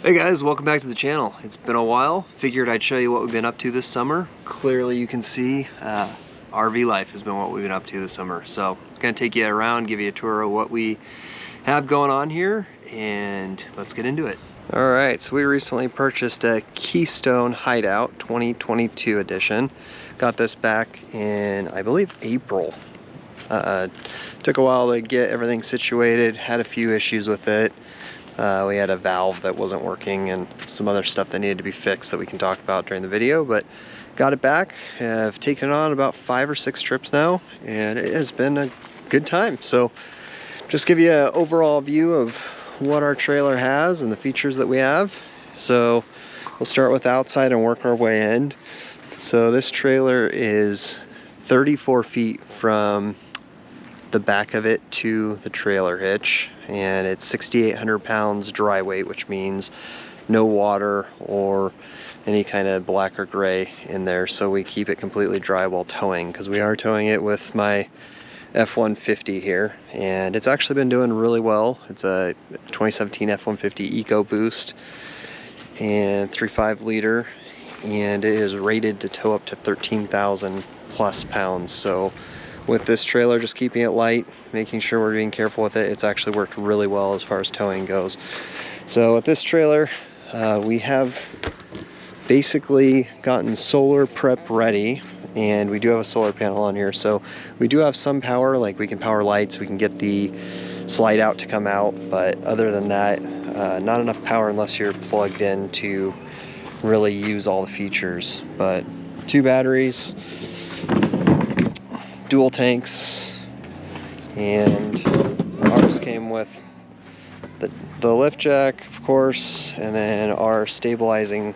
Hey guys, welcome back to the channel. It's been a while. Figured I'd show you what we've been up to this summer. Clearly you can see RV life has been what we've been up to this summer. So I'm gonna take you around, give you a tour of what we have going on here, and let's get into it. All right, so we recently purchased a Keystone Hideout 2022 edition. Got this back in, I believe, April. Took a while to get everything situated, had a few issues with it. We had a valve that wasn't working and some other stuff that needed to be fixed that we can talk about during the video, but got it back. I've taken it on about 5 or 6 trips now, and it has been a good time. So just give you an overall view of what our trailer has and the features that we have. So we'll start with outside and work our way in. So this trailer is 34 feet from the back of it to the trailer hitch, and it's 6,800 pounds dry weight, which means no water or any kind of black or gray in there, so we keep it completely dry while towing, because we are towing it with my F-150 here, and it's actually been doing really well. It's a 2017 F-150 EcoBoost and 3.5 liter, and it is rated to tow up to 13,000 plus pounds. So with this trailer, just keeping it light, making sure we're being careful with it, it's actually worked really well as far as towing goes. So with this trailer, we have basically gotten solar prep ready, and we do have a solar panel on here. So we do have some power, like we can power lights, we can get the slide out to come out, but other than that, not enough power unless you're plugged in to really use all the features. But 2 batteries, dual tanks, and ours came with the lift jack, of course, and then our stabilizing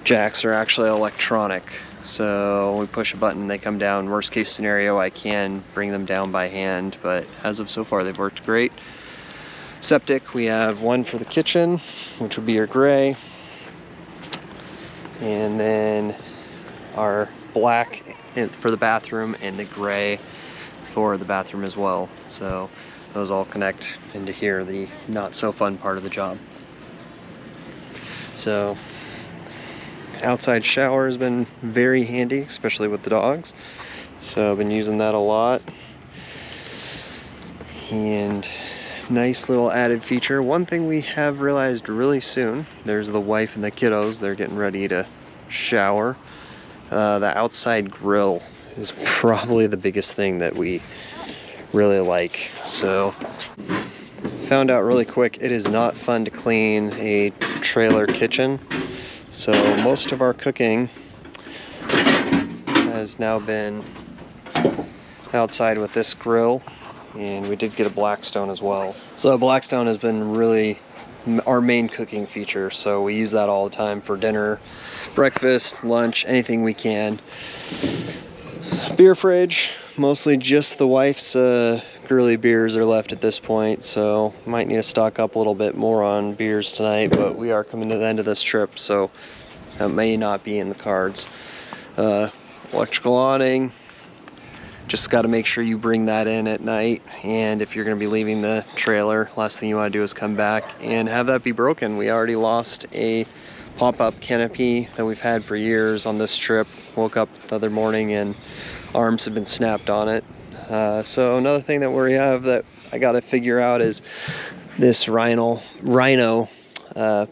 jacks are actually electronic. So we push a button, they come down. Worst case scenario, I can bring them down by hand, but as of so far, they've worked great. Septic, we have one for the kitchen, which would be your gray, and then our black for the bathroom and the gray for the bathroom as well. So those all connect into here, the not so fun part of the job. So outside shower has been very handy, especially with the dogs. So I've been using that a lot. And nice little added feature. One thing we have realized really soon, there's the wife and the kiddos, they're getting ready to shower. The outside grill is probably the biggest thing that we really like. So found out really quick, it is not fun to clean a trailer kitchen. So most of our cooking has now been outside with this grill, and we did get a Blackstone as well. So Blackstone has been really our main cooking feature, so we use that all the time for dinner, breakfast, lunch, anything we can. Beer fridge, mostly just the wife's girly beers are left at this point, so might need to stock up a little bit more on beers tonight, but we are coming to the end of this trip, so that may not be in the cards. Electrical awning, just got to make sure you bring that in at night, and if you're going to be leaving the trailer, last thing you want to do is come back and have that be broken. We already lost a pop-up canopy that we've had for years on this trip. Woke up the other morning and arms have been snapped on it. So another thing that we have that I got to figure out is this Rhino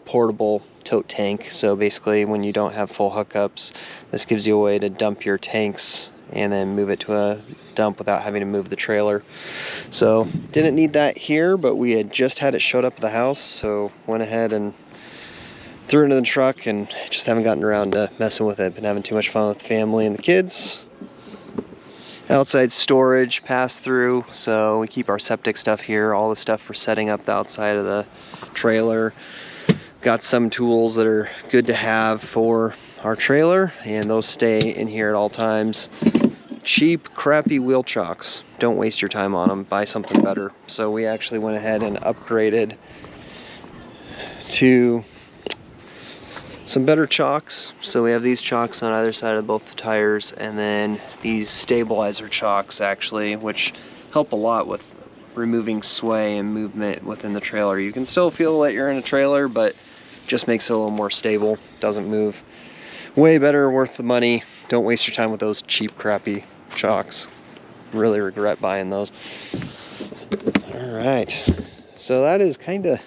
portable tote tank. So basically, when you don't have full hookups, this gives you a way to dump your tanks and then move it to a dump without having to move the trailer. So didn't need that here, but we had just had it showed up at the house, so went ahead and threw it into the truck, and just haven't gotten around to messing with it. Been having too much fun with the family and the kids. Outside storage pass through, so we keep our septic stuff here, all the stuff for setting up the outside of the trailer. Got some tools that are good to have for our trailer, and those stay in here at all times. Cheap, crappy wheel chocks. Don't waste your time on them. Buy something better. So we actually went ahead and upgraded to some better chocks. So we have these chocks on either side of both the tires, and then these stabilizer chocks actually, which help a lot with removing sway and movement within the trailer. You can still feel that you're in a trailer, but Just makes it a little more stable, doesn't move. Way better, worth the money. Don't waste your time with those cheap, crappy chocks. Really regret buying those. All right, so that is kind of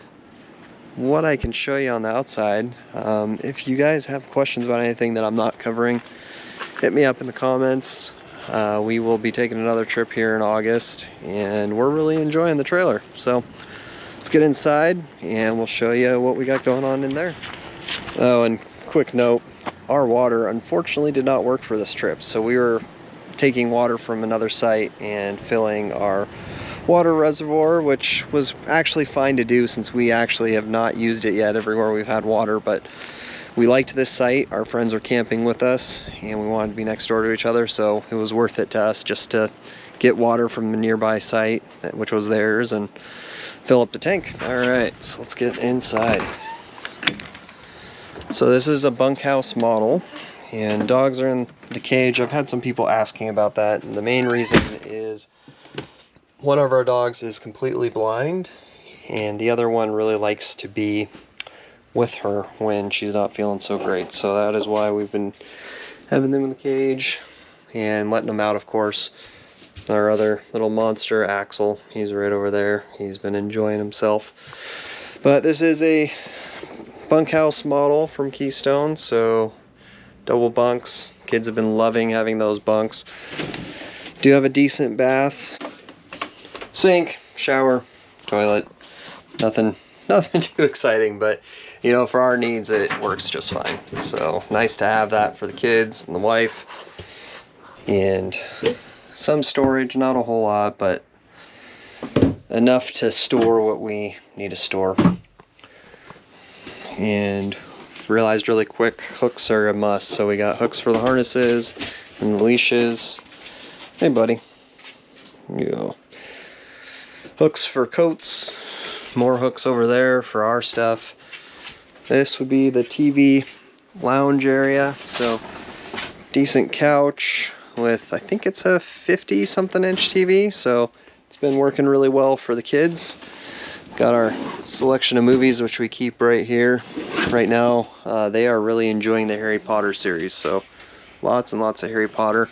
what I can show you on the outside. If you guys have questions about anything that I'm not covering, hit me up in the comments. We will be taking another trip here in August, and we're really enjoying the trailer. So let's get inside and we'll show you what we got going on in there. Oh, and quick note, our water unfortunately did not work for this trip. So we were taking water from another site and filling our water reservoir, which was actually fine to do since we actually have not used it yet everywhere we've had water, but we liked this site. Our friends were camping with us and we wanted to be next door to each other, so it was worth it to us just to get water from a nearby site, which was theirs, and fill up the tank. All right, so let's get inside. So this is a bunkhouse model, and dogs are in the cage. I've had some people asking about that, and the main reason is one of our dogs is completely blind, and the other one really likes to be with her when she's not feeling so great. So that is why we've been having them in the cage and letting them out, of course. Our other little monster, Axel, he's right over there. He's been enjoying himself. But this is a bunkhouse model from Keystone, so double bunks. Kids have been loving having those bunks. Do have a decent bath. Sink, shower, toilet. Nothing too exciting, but you know, for our needs it works just fine. So nice to have that for the kids and the wife. And some storage, not a whole lot, but enough to store what we need to store. And realized really quick, hooks are a must. So we got hooks for the harnesses and the leashes. Hey buddy. Yeah. Hooks for coats, more hooks over there for our stuff. This would be the TV lounge area, so decent couch with, I think it's a 50 something inch TV, so it's been working really well for the kids. Got our selection of movies, which we keep right here. Right now they are really enjoying the Harry Potter series, so lots and lots of Harry Potter.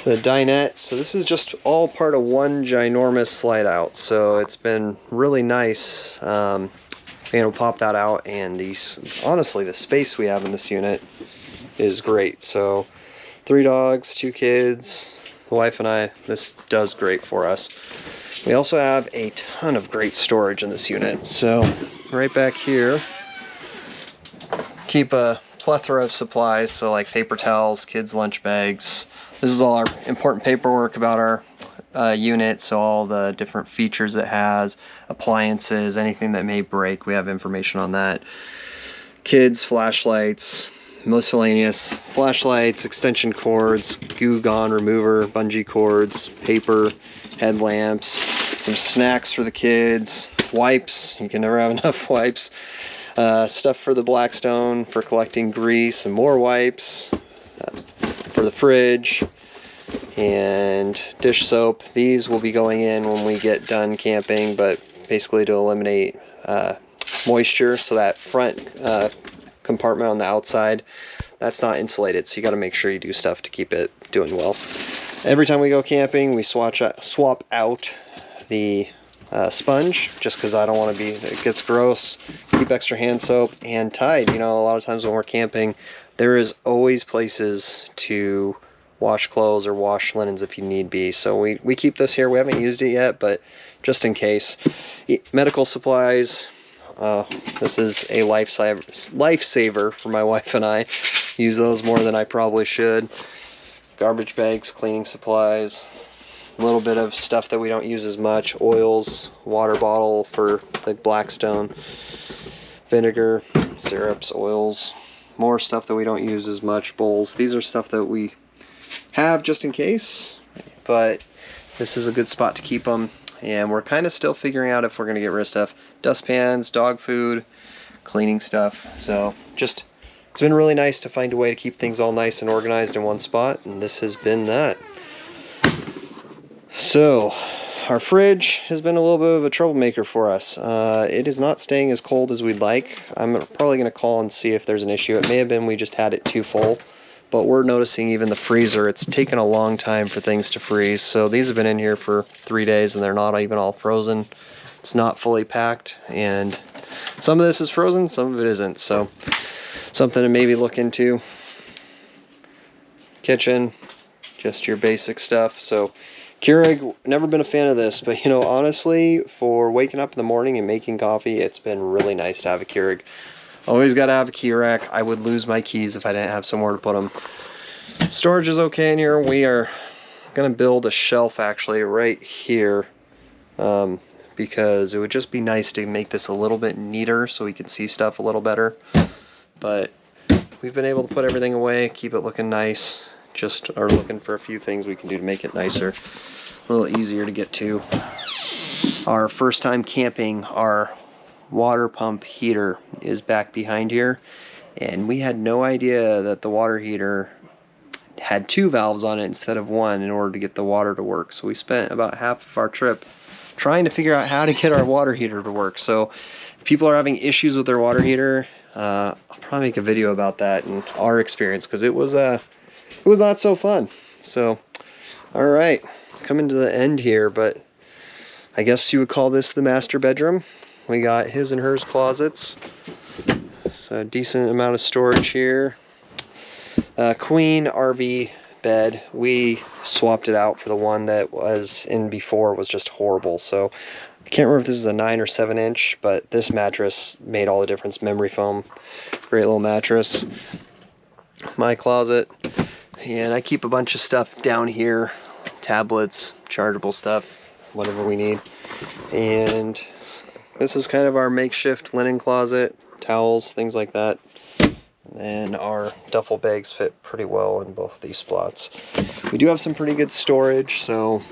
The dinette, so this is just all part of one ginormous slide out, so it's been really nice being able to pop that out, and honestly the space we have in this unit is great. So 3 dogs, 2 kids, the wife and I, this does great for us. We also have a ton of great storage in this unit, so right back here keep a plethora of supplies, so like paper towels, kids lunch bags. This is all our important paperwork about our unit, so all the different features it has, appliances, anything that may break, we have information on that. Kids flashlights, miscellaneous flashlights, extension cords, goo gone remover, bungee cords, paper, headlamps, some snacks for the kids, wipes, you can never have enough wipes, stuff for the Blackstone for collecting grease, and more wipes, for the fridge, and dish soap. These will be going in when we get done camping, but basically to eliminate moisture, so that front compartment on the outside, that's not insulated, so you got to make sure you do stuff to keep it doing well. Every time we go camping, we swap out the sponge, just because I don't want to be, it gets gross. Keep extra hand soap and Tide. You know, a lot of times when we're camping, there is always places to wash clothes or wash linens if you need be. So we keep this here. We haven't used it yet, but just in case. Medical supplies. This is a lifesaver for my wife and I. Use those more than I probably should. Garbage bags, cleaning supplies, a little bit of stuff that we don't use as much, oils, water bottle for the Blackstone, vinegar, syrups, oils, more stuff that we don't use as much, bowls. These are stuff that we have just in case, but this is a good spot to keep them, and we're kind of still figuring out if we're going to get rid of stuff. Dustpans, dog food, cleaning stuff. So just, it's been really nice to find a way to keep things all nice and organized in one spot, and this has been that. So our fridge has been a little bit of a troublemaker for us. It is not staying as cold as we'd like. I'm probably going to call and see if there's an issue. It may have been we just had it too full, but we're noticing even the freezer, it's taken a long time for things to freeze. So these have been in here for 3 days and they're not even all frozen. It's not fully packed, and some of this is frozen, some of it isn't. So something to maybe look into. Kitchen, just your basic stuff. So Keurig, never been a fan of this, but you know, honestly, for waking up in the morning and making coffee, it's been really nice to have a Keurig. Always got to have a key rack. I would lose my keys if I didn't have somewhere to put them. Storage is okay in here. We are going to build a shelf actually right here, because it would just be nice to make this a little bit neater so we can see stuff a little better. But we've been able to put everything away, keep it looking nice. Just are looking for a few things we can do to make it nicer, a little easier to get to. Our first time camping, our water pump heater is back behind here, and we had no idea that the water heater had 2 valves on it instead of 1 in order to get the water to work. So we spent about half of our trip trying to figure out how to get our water heater to work. So if people are having issues with their water heater, I'll probably make a video about that and our experience, because it was not so fun. So, all right, coming to the end here, but I guess you would call this the master bedroom. We got his and hers closets. So decent amount of storage here. Queen RV bed. We swapped it out for the one that was in before. Was just horrible. So I can't remember if this is a 9 or 7 inch, but this mattress made all the difference. Memory foam, great little mattress. My closet. And I keep a bunch of stuff down here, tablets, chargeable stuff, whatever we need. And this is kind of our makeshift linen closet, towels, things like that. And our duffel bags fit pretty well in both of these spots. We do have some pretty good storage, so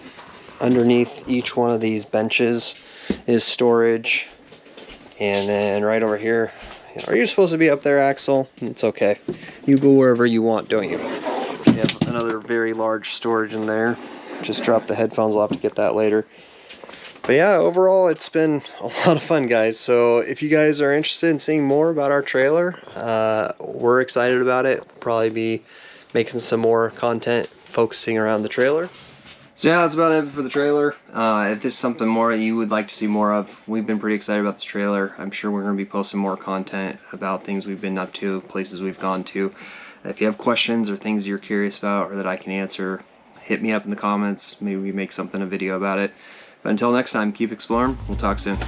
underneath each one of these benches is storage. And then right over here, are you supposed to be up there, Axel? It's okay. You go wherever you want, don't you? We have another very large storage in there. Just dropped the headphones. I'll have to get that later. But yeah, overall it's been a lot of fun, guys. So if you guys are interested in seeing more about our trailer, we're excited about it. Probably be making some more content focusing around the trailer. So yeah, that's about it for the trailer. If this is something more you would like to see more of, we've been pretty excited about this trailer. I'm sure we're going to be posting more content about things we've been up to, places we've gone to. If you have questions or things you're curious about or that I can answer, hit me up in the comments. Maybe we make something a video about it. But until next time, keep exploring. We'll talk soon.